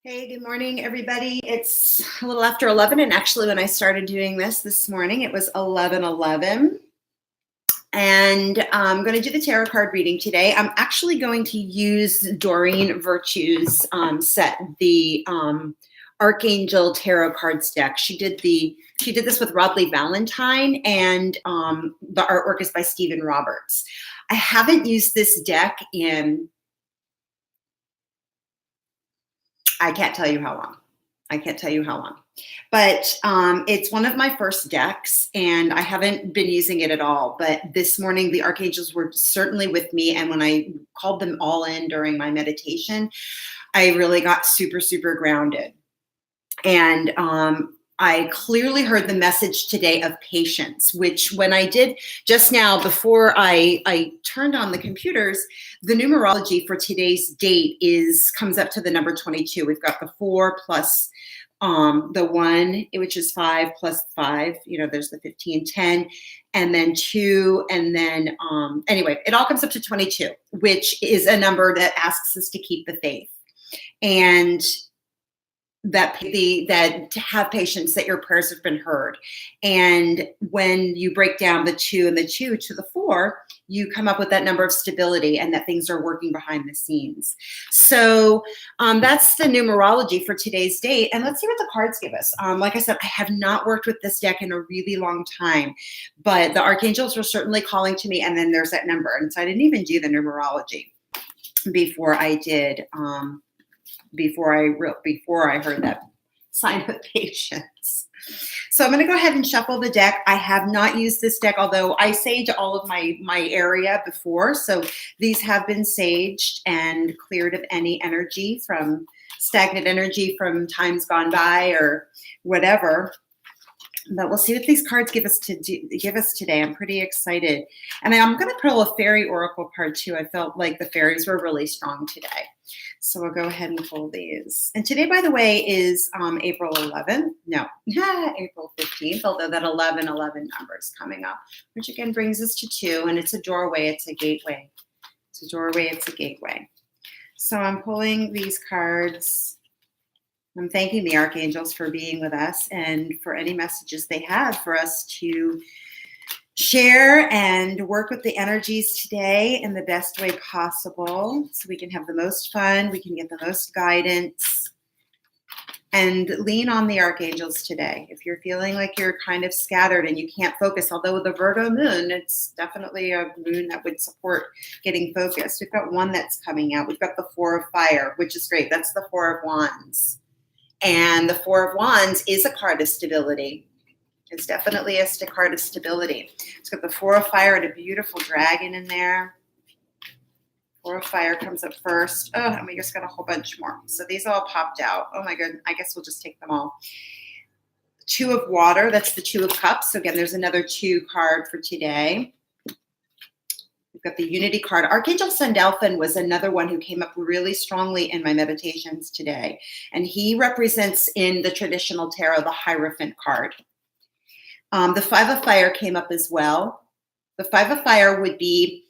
Hey, good morning, everybody. It's a little after 11, and actually when I started doing this morning, it was 11:11. And I'm going to do the tarot card reading today. I'm actually going to use Doreen Virtue's set, the Archangel Tarot Cards deck. She did this with Rodley Valentine, and the artwork is by Stephen Roberts. I haven't used this deck in, I can't tell you how long. But it's one of my first decks, and I haven't been using it at all. But this morning, the archangels were certainly with me, and when I called them all in during my meditation, I really got super, super grounded. And I clearly heard the message today of patience, which when I did just now, before I turned on the computers, the numerology for today's date comes up to the number 22. We've got the 4 plus the 1, which is 5 plus 5, there's the 15, 10, and then 2. And then anyway, it all comes up to 22, which is a number that asks us to keep the faith. And that to have patience, that your prayers have been heard. And when you break down the 2 and the 2 to the 4, you come up with that number of stability and that things are working behind the scenes. So that's the numerology for today's date. And let's see what the cards give us. Like I said, I have not worked with this deck in a really long time, but the archangels were certainly calling to me. And then there's that number. And so I didn't even do the numerology before I did before I heard that sign of patience. So I'm going to go ahead and shuffle the deck. I have not used this deck, although I saged all of my area before. So these have been saged and cleared of any energy, from stagnant energy from times gone by or whatever. But we'll see what these cards give us today. I'm pretty excited. And I'm going to pull a fairy oracle card too. I felt like the fairies were really strong today. So we'll go ahead and pull these. And today, by the way, is April 11th. No, April 15th, although that 1111 number is coming up, which again brings us to 2. And it's a doorway. It's a gateway. It's a doorway. It's a gateway. So I'm pulling these cards. I'm thanking the archangels for being with us and for any messages they have for us to share and work with the energies today in the best way possible, so we can have the most fun, we can get the most guidance, and lean on the archangels today. If you're feeling like you're kind of scattered and you can't focus, although with the Virgo moon, it's definitely a moon that would support getting focused. We've got 1 that's coming out. We've got the 4 of fire, which is great. That's the 4 of wands. And the 4 of wands is a card of stability. It's definitely a card of stability. It's got the 4 of fire and a beautiful dragon in there. 4 of fire comes up first. Oh, and we just got a whole bunch more. So these all popped out. Oh my goodness. I guess we'll just take them all. 2 of water. That's the 2 of cups. So again, there's another 2 card for today. We've got the unity card. Archangel Sandalphon was another one who came up really strongly in my meditations today. And he represents in the traditional tarot the Hierophant card. The 5 of fire came up as well. The 5 of fire would be,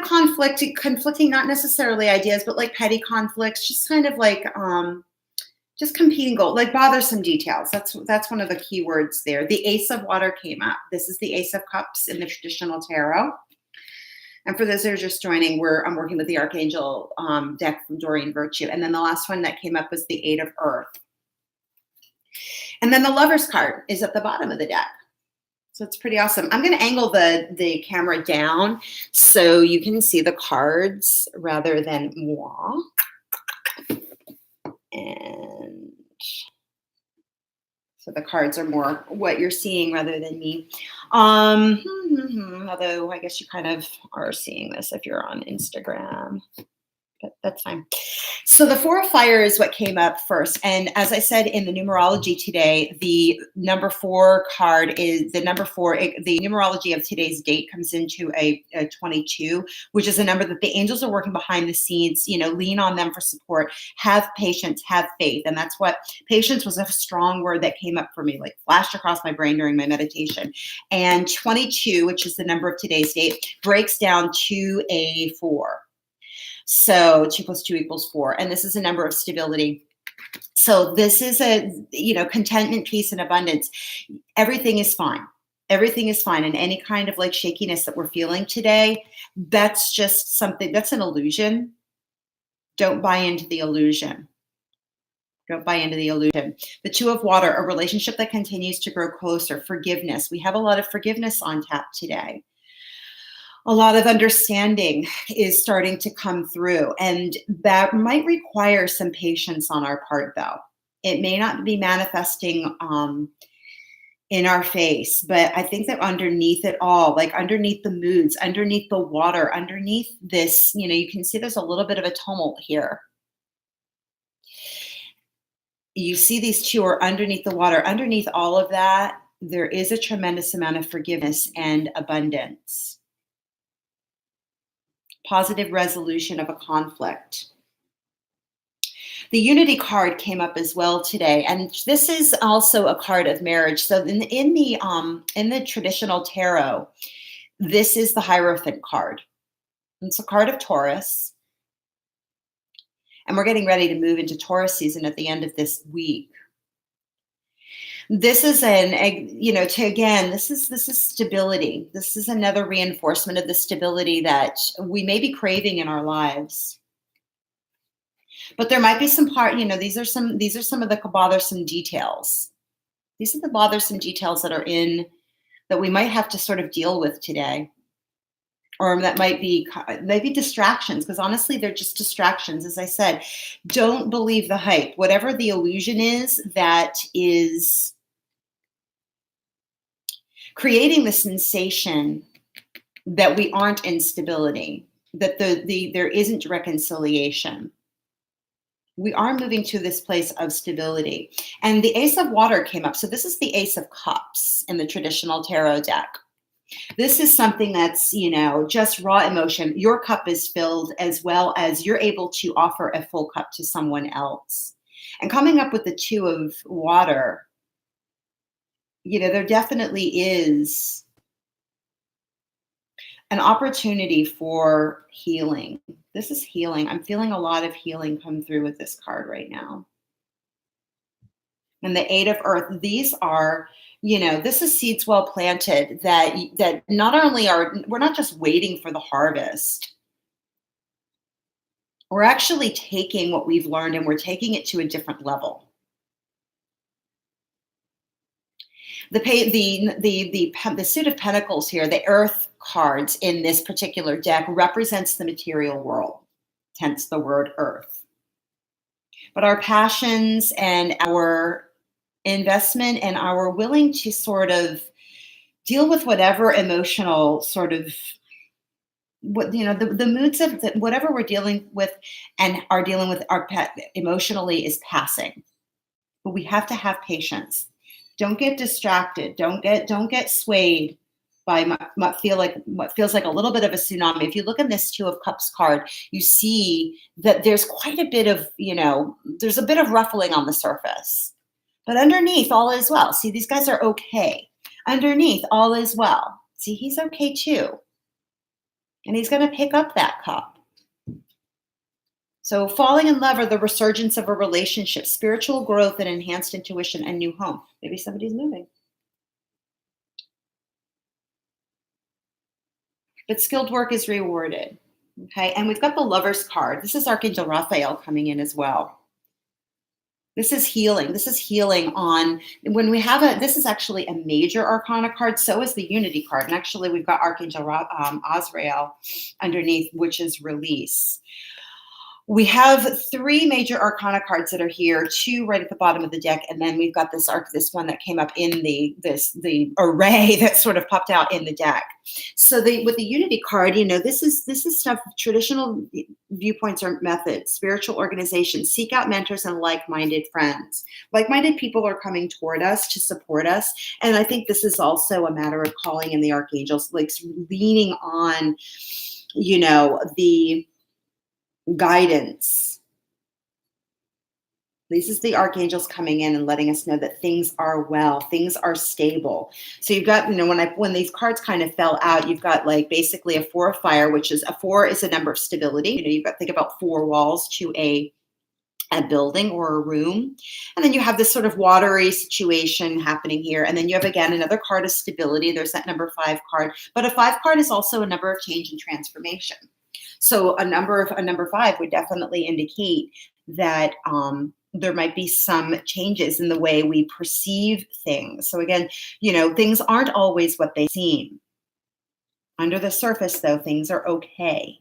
conflicting, not necessarily ideas, but like petty conflicts, just kind of like just competing goals, like bothersome details. That's one of the key words there. The Ace of water came up. This is the Ace of cups in the traditional tarot. And for those that are just joining, I'm working with the Archangel deck from Doreen Virtue. And then the last one that came up was the 8 of earth. And then the Lover's card is at the bottom of the deck. So it's pretty awesome. I'm going to angle the camera down so you can see the cards rather than moi. And so the cards are more what you're seeing rather than me. Although I guess you kind of are seeing this if you're on Instagram. But that's fine. So the 4 of fire is what came up first. And as I said in the numerology today, the number 4 card is the number 4. The numerology of today's date comes into a 22, which is a number that the angels are working behind the scenes, lean on them for support, have patience, have faith. And that's what patience was, a strong word that came up for me, like flashed across my brain during my meditation. And 22, which is the number of today's date, breaks down to a 4. So 2 plus 2 equals 4. And this is a number of stability. So this is a, contentment, peace, and abundance. Everything is fine. Everything is fine. And any kind of like shakiness that we're feeling today, that's just something, that's an illusion. Don't buy into the illusion. Don't buy into the illusion. The Two of Water, a relationship that continues to grow closer. Forgiveness. We have a lot of forgiveness on tap today. A lot of understanding is starting to come through, and that might require some patience on our part, though. It may not be manifesting in our face, but I think that underneath it all, like underneath the moods, underneath the water, underneath this, you can see there's a little bit of a tumult here. You see these two are underneath the water. Underneath all of that, there is a tremendous amount of forgiveness and abundance. Positive resolution of a conflict. The Unity card came up as well today, and this is also a card of marriage. So in the traditional tarot, this is the Hierophant card. It's a card of Taurus. And we're getting ready to move into Taurus season at the end of this week. This is this is stability. This is another reinforcement of the stability that we may be craving in our lives. But there might be some these are some of the bothersome details. These are the bothersome details that we might have to sort of deal with today. Or that might be maybe distractions, because honestly, they're just distractions. As I said, don't believe the hype. Whatever the illusion is that is creating the sensation that we aren't in stability, that there isn't reconciliation. We are moving to this place of stability. And the Ace of Water came up. So this is the Ace of Cups in the traditional tarot deck. This is something that's, just raw emotion. Your cup is filled, as well as you're able to offer a full cup to someone else. And coming up with the Two of Water, there definitely is an opportunity for healing. This is healing. I'm feeling a lot of healing come through with this card right now. And the Eight of Earth, these are, this is seeds well planted that not only we're not just waiting for the harvest. We're actually taking what we've learned and we're taking it to a different level. The Suit of Pentacles here, the Earth cards in this particular deck represents the material world, hence the word Earth. But our passions and our investment and our willing to sort of deal with whatever emotional sort of the moods of whatever we're dealing with and are dealing with our pet emotionally is passing. But we have to have patience. Don't get distracted. Don't get swayed by what feels like a little bit of a tsunami. If you look in this Two of Cups card, you see that there's quite a bit of, there's a bit of ruffling on the surface. But underneath, all is well. See, these guys are okay. Underneath, all is well. See, he's okay too. And he's going to pick up that cup. So falling in love or the resurgence of a relationship, spiritual growth and enhanced intuition and new home. Maybe somebody's moving. But skilled work is rewarded. Okay, and we've got the Lover's card. This is Archangel Raphael coming in as well. This is healing. This is healing on when we have this is actually a major arcana card. So is the Unity card. And actually we've got Archangel Azrael underneath, which is release. We have three major arcana cards that are here, two right at the bottom of the deck, and then we've got this one that came up in the array that sort of popped out in the deck. So with the Unity card, this is stuff, traditional viewpoints or methods, spiritual organization, seek out mentors and like-minded friends. Like-minded people are coming toward us to support us, and I think this is also a matter of calling in the archangels, like leaning on, the guidance. This is the archangels coming in and letting us know that things are well, things are stable. So you've got, when these cards kind of fell out, you've got like basically a Four of Fire, which is a 4 is a number of stability. You've got to think about 4 walls to a a building or a room. And then you have this sort of watery situation happening here. And then you have, again, another card of stability. There's that number 5 card. But a 5 card is also a number of change and transformation. So a number 5 would definitely indicate that there might be some changes in the way we perceive things. So again, things aren't always what they seem. Under the surface, though, things are okay.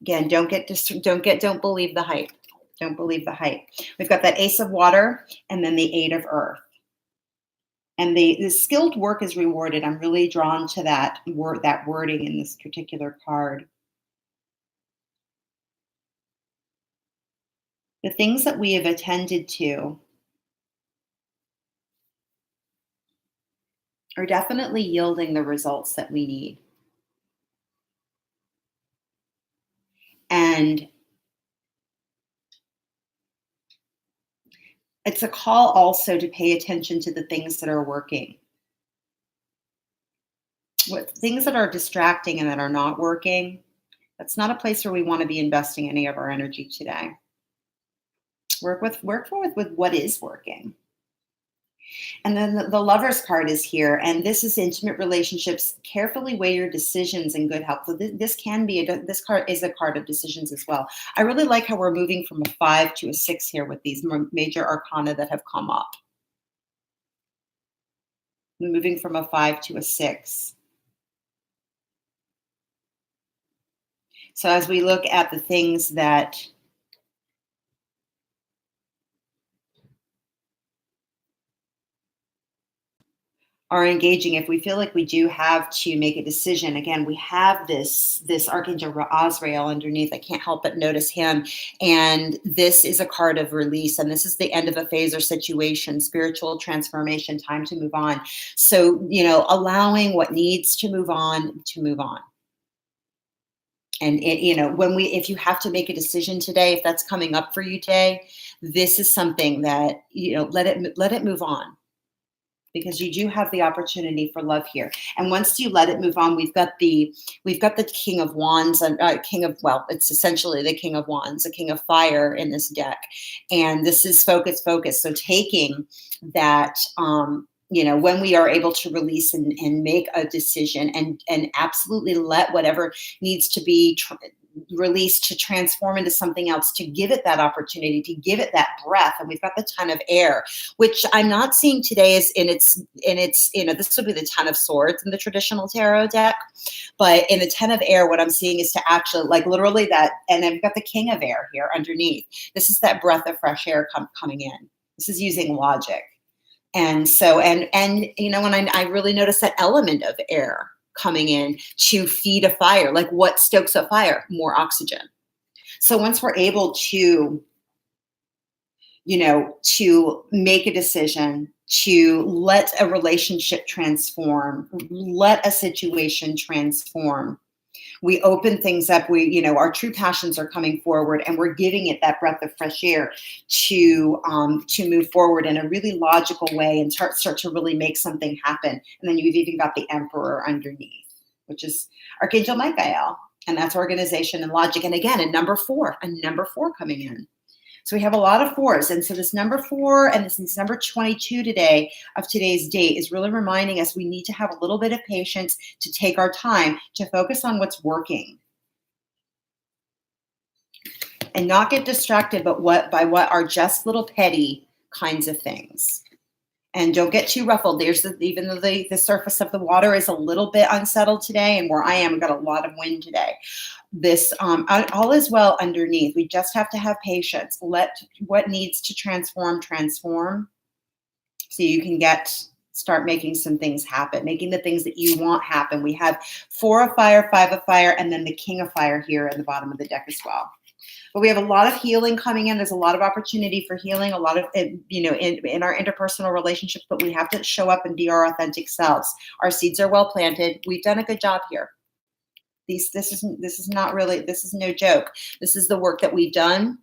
Again, don't believe the hype. Don't believe the hype. We've got that Ace of Water and then the 8 of Earth. And the skilled work is rewarded. I'm really drawn to that wording in this particular card. The things that we have attended to are definitely yielding the results that we need. And it's a call also to pay attention to the things that are working. Things that are distracting and that are not working, that's not a place where we want to be investing any of our energy today. Work with what is working. And then the Lover's card is here, and this is intimate relationships. Carefully weigh your decisions and good health. So this card is a card of decisions as well. I really like how we're moving from a 5 to a 6 here with these major arcana that have come up. We're moving from a 5 to a 6. So as we look at the things that are engaging, if we feel like we do have to make a decision, again, we have this Archangel Azrael underneath. I can't help but notice him. And this is a card of release. And this is the end of a phase or situation, spiritual transformation, time to move on. So, allowing what needs to move on to move on. And if you have to make a decision today, if that's coming up for you today, this is something that, let it move on. Because you do have the opportunity for love here. And once you let it move on, we've got the King of Wands and it's essentially the King of Wands, the King of Fire in this deck. And this is focus. So taking that, when we are able to release and make a decision and absolutely let whatever needs to be released to transform into something else, to give it that opportunity, to give it that breath. And we've got the Ton of Air, which I'm not seeing today is in its, this would be the Ten of Swords in the traditional tarot deck. But in the Ten of Air, what I'm seeing is to actually literally that, and I've got the King of Air here underneath. This is that breath of fresh air coming in. This is using logic. And so, and when I really notice that element of air coming in to feed a fire, like what stokes a fire? More oxygen. So once we're able to, to make a decision, to let a relationship transform, let a situation transform, we open things up. Our true passions are coming forward, and we're giving it that breath of fresh air to move forward in a really logical way and start to really make something happen. And then you've even got the Emperor underneath, which is Archangel Michael, and that's organization and logic. And again, a number 4 coming in. So we have a lot of 4s. And so this number 4 and this number 22 today of today's date is really reminding us we need to have a little bit of patience, to take our time to focus on what's working and not get distracted by what are just little petty kinds of things. And don't get too ruffled. Even though the surface of the water is a little bit unsettled today, and where I am, I've got a lot of wind today. This all is well underneath. We just have to have patience. Let what needs to transform, so you can start making some things happen, making the things that you want happen. We have 4 of fire, 5 of fire, and then the King of Fire here at the bottom of the deck as well. But we have a lot of healing coming in. There's a lot of opportunity for healing, a lot of, in our interpersonal relationships, but we have to show up and be our authentic selves. Our seeds are well planted. We've done a good job here. This is no joke. This is the work that we've done,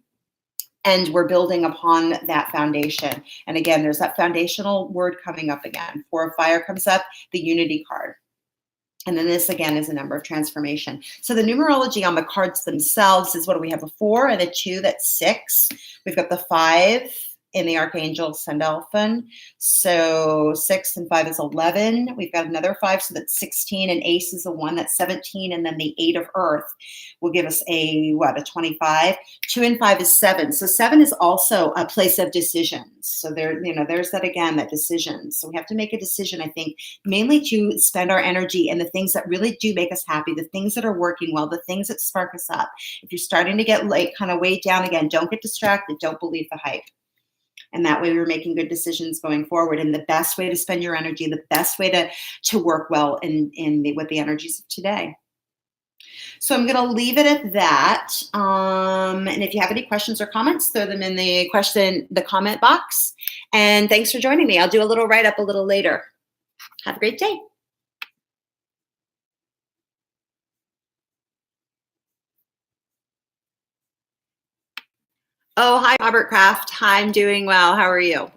and we're building upon that foundation. And again, there's that foundational word coming up again. 4 of fire comes up, the Unity card. And then this again is a number of transformation. So the numerology on the cards themselves is, what do we have? A 4 and a 2, that's 6. We've got the 5 in the Archangel Sandalphon. So 6 and 5 is 11. We've got another 5, so that's 16. And ace is a 1, that's 17. And then the 8 of earth will give us a 25. 2 and 5 is 7. So 7 is also a place of decisions. So there's that again, that decision. So we have to make a decision, I think, mainly to spend our energy in the things that really do make us happy, the things that are working well, the things that spark us up. If you're starting to get like kind of weighed down again, don't get distracted. Don't believe the hype. And that way we're making good decisions going forward. And the best way to spend your energy, the best way to work well with the energies of today. So I'm going to leave it at that. And if you have any questions or comments, throw them in the comment box. And thanks for joining me. I'll do a little write-up a little later. Have a great day. Oh, hi, Robert Kraft. Hi, I'm doing well. How are you?